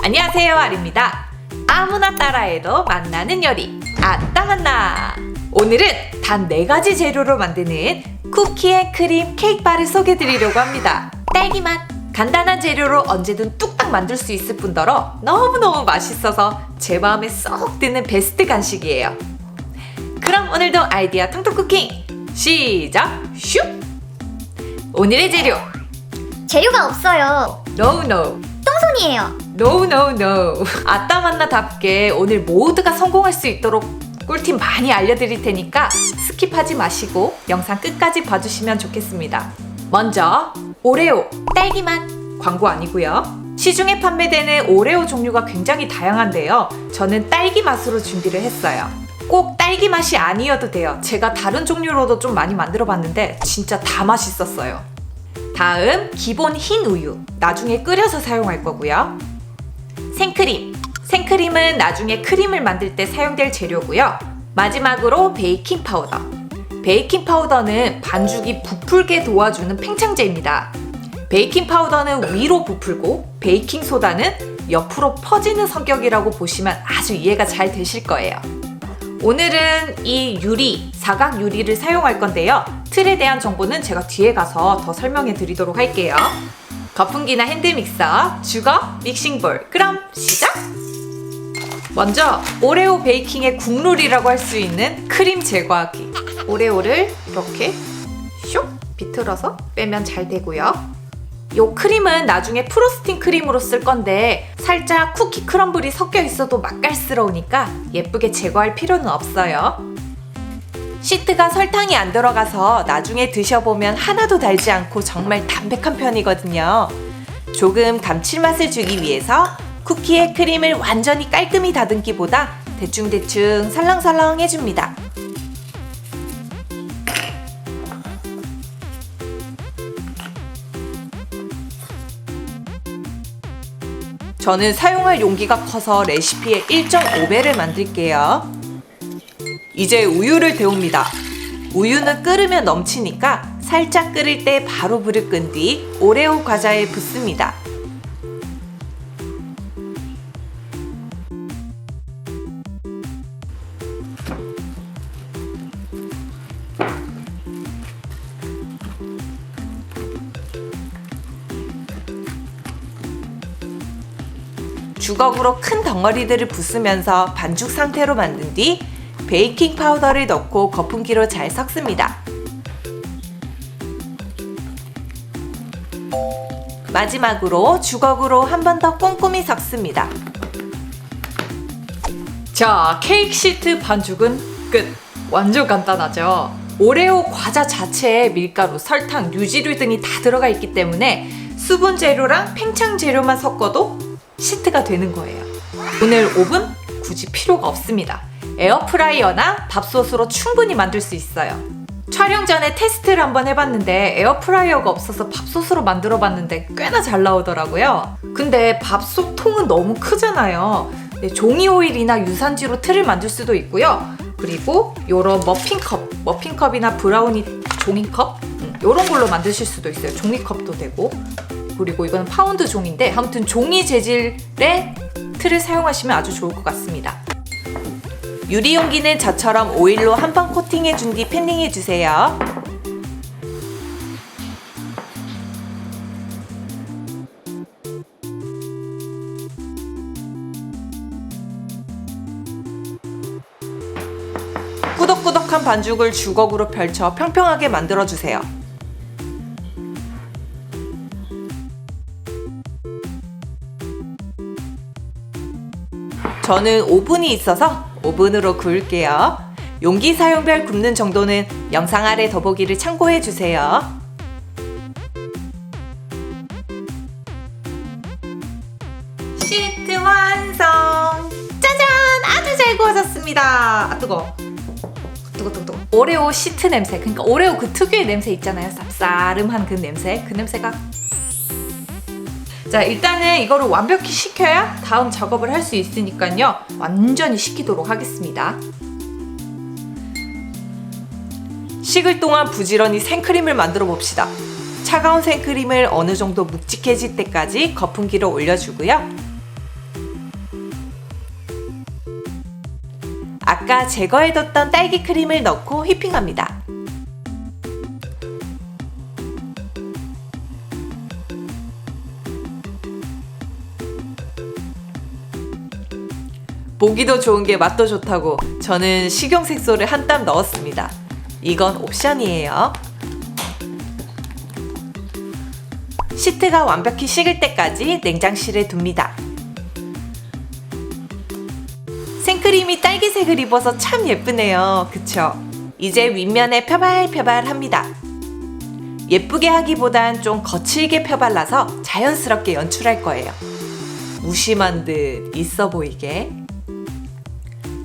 안녕하세요, 아리입니다. 아무나 따라해도 만나는 요리 아따만나. 오늘은 단 4가지 재료로 만드는 쿠키 앤 크림 케이크바를 소개해드리려고 합니다. 딸기맛 간단한 재료로 언제든 뚝딱 만들 수 있을 뿐더러 너무너무 맛있어서 제 마음에 쏙 드는 베스트 간식이에요. 그럼 오늘도 아이디어 텅텅 쿠킹 시작! 슉! 오늘의 재료가 없어요. No. 똥손이에요. No. 아따만나답게 오늘 모두가 성공할 수 있도록 꿀팁 많이 알려드릴 테니까 스킵하지 마시고 영상 끝까지 봐주시면 좋겠습니다. 먼저 오레오 딸기맛 광고 아니고요. 시중에 판매되는 오레오 종류가 굉장히 다양한데요. 저는 딸기 맛으로 준비를 했어요. 꼭 딸기 맛이 아니어도 돼요. 제가 다른 종류로도 좀 많이 만들어 봤는데 진짜 다 맛있었어요. 다음 기본 흰 우유, 나중에 끓여서 사용할 거고요. 생크림은 나중에 크림을 만들 때 사용될 재료고요. 마지막으로 베이킹 파우더는 반죽이 부풀게 도와주는 팽창제입니다. 베이킹 파우더는 위로 부풀고 베이킹 소다는 옆으로 퍼지는 성격이라고 보시면 아주 이해가 잘 되실 거예요. 오늘은 이 사각 유리를 사용할 건데요. 틀에 대한 정보는 제가 뒤에 가서 더 설명해 드리도록 할게요. 거품기나 핸드믹서, 주거, 믹싱볼. 그럼 시작! 먼저 오레오 베이킹의 국룰이라고 할 수 있는 크림 제거하기. 오레오를 이렇게 슉 비틀어서 빼면 잘 되고요. 요 크림은 나중에 프로스팅 크림으로 쓸 건데 살짝 쿠키 크럼블이 섞여 있어도 맛깔스러우니까 예쁘게 제거할 필요는 없어요. 시트가 설탕이 안 들어가서 나중에 드셔보면 하나도 달지 않고 정말 담백한 편이거든요. 조금 감칠맛을 주기 위해서 쿠키에 크림을 완전히 깔끔히 다듬기보다 대충대충 살랑살랑 해줍니다. 저는 사용할 용기가 커서 레시피의 1.5배를 만들게요. 이제 우유를 데웁니다. 우유는 끓으면 넘치니까 살짝 끓일 때 바로 불을 끈 뒤 오레오 과자에 붓습니다. 주걱으로 큰 덩어리들을 부수면서 반죽 상태로 만든 뒤 베이킹 파우더를 넣고 거품기로 잘 섞습니다. 마지막으로 주걱으로 한 번 더 꼼꼼히 섞습니다. 자, 케이크 시트 반죽은 끝! 완전 간단하죠? 오레오 과자 자체에 밀가루, 설탕, 유지류 등이 다 들어가 있기 때문에 수분 재료랑 팽창 재료만 섞어도 시트가 되는 거예요. 오늘 오븐 굳이 필요가 없습니다. 에어프라이어나 밥솥으로 충분히 만들 수 있어요. 촬영 전에 테스트를 한번 해봤는데 에어프라이어가 없어서 밥솥으로 만들어 봤는데 꽤나 잘 나오더라고요. 근데 밥솥 통은 너무 크잖아요. 종이 오일이나 유산지로 틀을 만들 수도 있고요. 그리고 요런 머핀컵이나 브라우니 종이컵 요런 걸로 만드실 수도 있어요. 종이컵도 되고. 그리고 이건 파운드 종인데 아무튼 종이 재질의 틀을 사용하시면 아주 좋을 것 같습니다. 유리 용기는 저처럼 오일로 한번 코팅해준 뒤 팬닝해주세요. 꾸덕꾸덕한 반죽을 주걱으로 펼쳐 평평하게 만들어주세요. 저는 오븐이 있어서 오븐으로 구울게요. 용기 사용별 굽는 정도는 영상 아래 더보기를 참고해주세요. 시트 완성! 짜잔! 아주 잘 구워졌습니다. 아, 뜨거워. 뜨거. 오레오 시트 냄새, 그러니까 오레오 그 특유의 냄새 있잖아요. 쌉싸름한 그 냄새가. 자, 일단은 이거를 완벽히 식혀야 다음 작업을 할 수 있으니까요. 완전히 식히도록 하겠습니다. 식을 동안 부지런히 생크림을 만들어 봅시다. 차가운 생크림을 어느 정도 묵직해질 때까지 거품기로 올려주고요. 아까 제거해뒀던 딸기 크림을 넣고 휘핑합니다. 보기도 좋은 게 맛도 좋다고 저는 식용색소를 한 땀 넣었습니다. 이건 옵션이에요. 시트가 완벽히 식을 때까지 냉장실에 둡니다. 생크림이 딸기색을 입어서 참 예쁘네요. 그쵸? 이제 윗면에 펴발펴발합니다. 예쁘게 하기보단 좀 거칠게 펴발라서 자연스럽게 연출할 거예요. 무심한 듯 있어 보이게.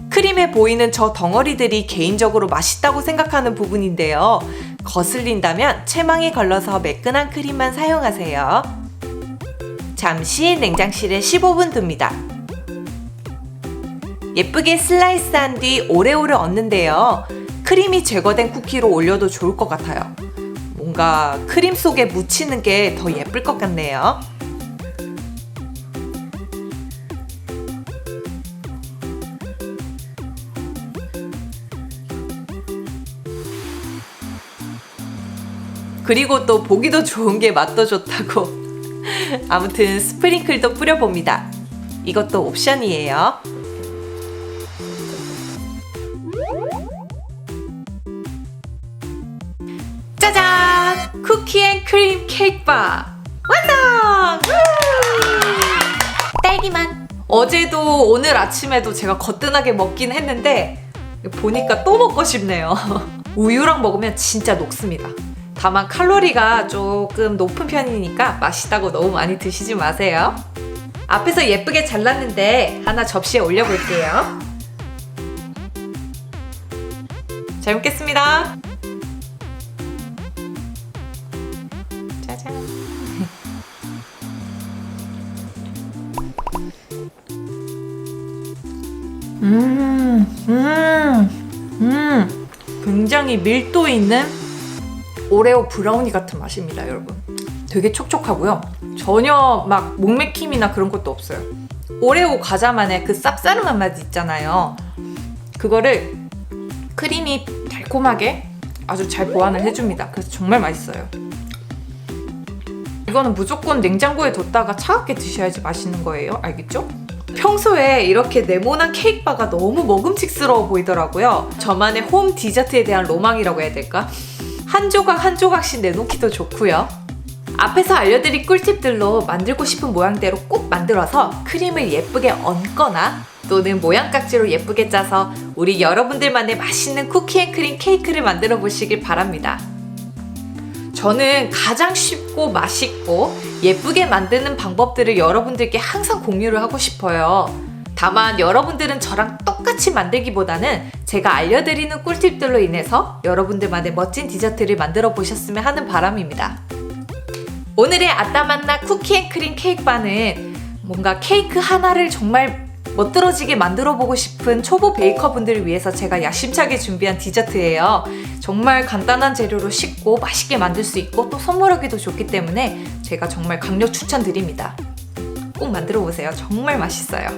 크림에 보이는 저 덩어리들이 개인적으로 맛있다고 생각하는 부분인데요. 거슬린다면 채망이 걸러서 매끈한 크림만 사용하세요. 잠시 냉장실에 15분 둡니다. 예쁘게 슬라이스한 뒤 오레오를 얻는데요. 크림이 제거된 쿠키로 올려도 좋을 것 같아요. 뭔가 크림 속에 묻히는 게 더 예쁠 것 같네요. 그리고 또 보기도 좋은 게 맛도 좋다고 아무튼 스프링클도 뿌려봅니다. 이것도 옵션이에요. 짜잔! 쿠키앤크림 케이크바 완성! 딸기만. 어제도 오늘 아침에도 제가 거뜬하게 먹긴 했는데 보니까 또 먹고 싶네요. 우유랑 먹으면 진짜 녹습니다. 다만 칼로리가 조금 높은 편이니까 맛있다고 너무 많이 드시지 마세요. 앞에서 예쁘게 잘랐는데 하나 접시에 올려볼게요. 잘 먹겠습니다. 짜잔. 굉장히 밀도 있는 오레오 브라우니 같은 맛입니다, 여러분. 되게 촉촉하고요. 전혀 막 목맥힘이나 그런 것도 없어요. 오레오 과자만의 그 쌉싸름한 맛 있잖아요. 그거를 크림이 달콤하게 아주 잘 보완을 해줍니다. 그래서 정말 맛있어요. 이거는 무조건 냉장고에 뒀다가 차갑게 드셔야지 맛있는 거예요. 알겠죠? 평소에 이렇게 네모난 케이크바가 너무 먹음직스러워 보이더라고요. 저만의 홈 디저트에 대한 로망이라고 해야 될까? 한 조각 한 조각씩 내놓기도 좋고요. 앞에서 알려드린 꿀팁들로 만들고 싶은 모양대로 꼭 만들어서 크림을 예쁘게 얹거나 또는 모양깍지로 예쁘게 짜서 우리 여러분들만의 맛있는 쿠키앤크림 케이크를 만들어 보시길 바랍니다. 저는 가장 쉽고 맛있고 예쁘게 만드는 방법들을 여러분들께 항상 공유를 하고 싶어요. 다만 여러분들은 저랑 똑같이 만들기보다는 제가 알려드리는 꿀팁들로 인해서 여러분들만의 멋진 디저트를 만들어 보셨으면 하는 바람입니다. 오늘의 아따만나 쿠키앤크림 케이크바는 뭔가 케이크 하나를 정말 멋들어지게 만들어 보고 싶은 초보 베이커분들을 위해서 제가 야심차게 준비한 디저트예요. 정말 간단한 재료로 쉽고 맛있게 만들 수 있고 또 선물하기도 좋기 때문에 제가 정말 강력 추천드립니다. 꼭 만들어 보세요. 정말 맛있어요.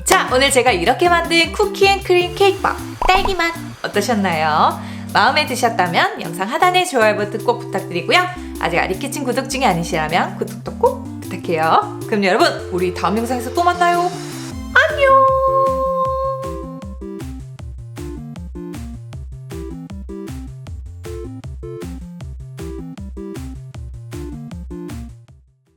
자, 오늘 제가 이렇게 만든 쿠키앤크림 케이크바 딸기맛 어떠셨나요? 마음에 드셨다면 영상 하단에 좋아요 버튼 꼭 부탁드리고요. 아직 아리키친 구독 중이 아니시라면 구독도 꼭 부탁해요. 그럼 여러분, 우리 다음 영상에서 또 만나요. 안녕!